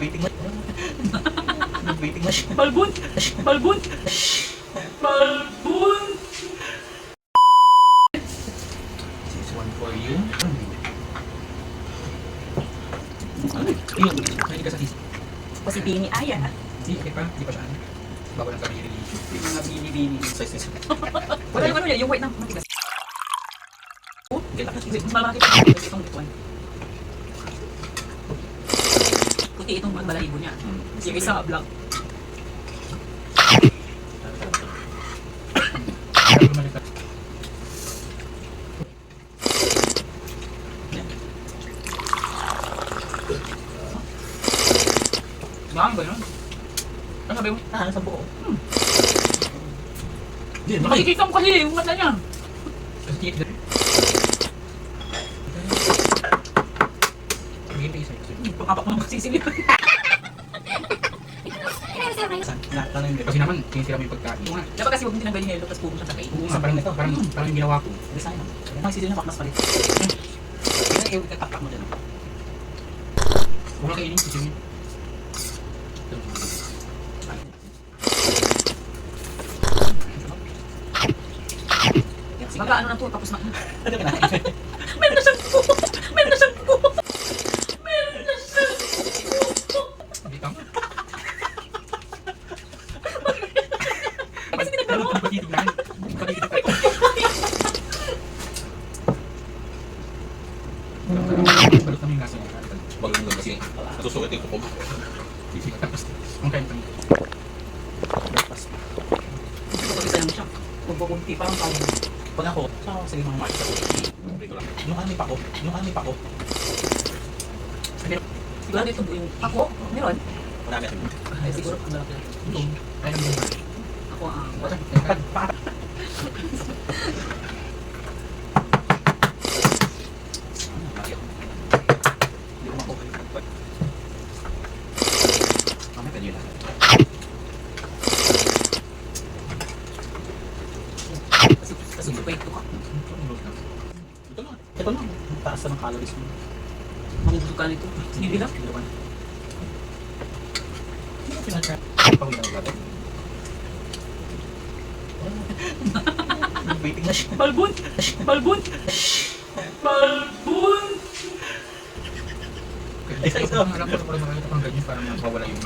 Waiting na. Waiting na siya. Balbon! Balbon! Balbon! This is one for you. Ayun, hindi ka sa tis. O si Bini Aya. Hindi, okay pa. Hindi pa siya. Bago lang kami i-release. Yung mga Bini-Bini. Size niya. Wala yung ano yan, yung white na matigas. Kailangan kasi. Mas malaki pa kasi itong ito. Puti itong magbalahibo niya. Yung isa black. Mahang ba yun? Ano sabi mo? Sa buo. Hindi, Makikita mo kasi yung mata niya. Pagkapak mo ng sisilip. Kasi naman, sinisira mo yung pagkain. Oo nga. Dapat kasi huwag mo tinanggal yung yellow tapos pupo siya sa kain. Oo nga, parang yung ginawa ko. Hindi sana. Yung sisilip na pakmas pa rin. Yung itapak mo dyan. Huwag lang kainin, sisingin. Baka ano na to, tapos na. Meron na siyang buko! Meron na siyang buko! Meron na siyang buko! Hindi tama. Kasi tinagal mo. Patitignan. Patitignan. Balot namin yung lasa niya. Wag mo kasi nasusukat yung kuko. Tapos, ang kain kami. Tapos isa lang siya. Pagbukunti, parang tawag. Pag ako, sa limang mark, yung anime pa ko, Siguro dito yung ako, meron. Marami at Ay siguro ang lalaki. ito, kaya naman yung Ako ang mark. Mamaya pwede yun lang. kasi wait ko ka. Ito lang, taas na ng calories mo. Mangubusog ka nito. Sige bilang. Hindi mo pinaka pawin ng lahat. Waiting na siya. Balbon! Balbon! Balbon! Isa-isa. Alam ko na pala makakita pang ganyan para mawala yung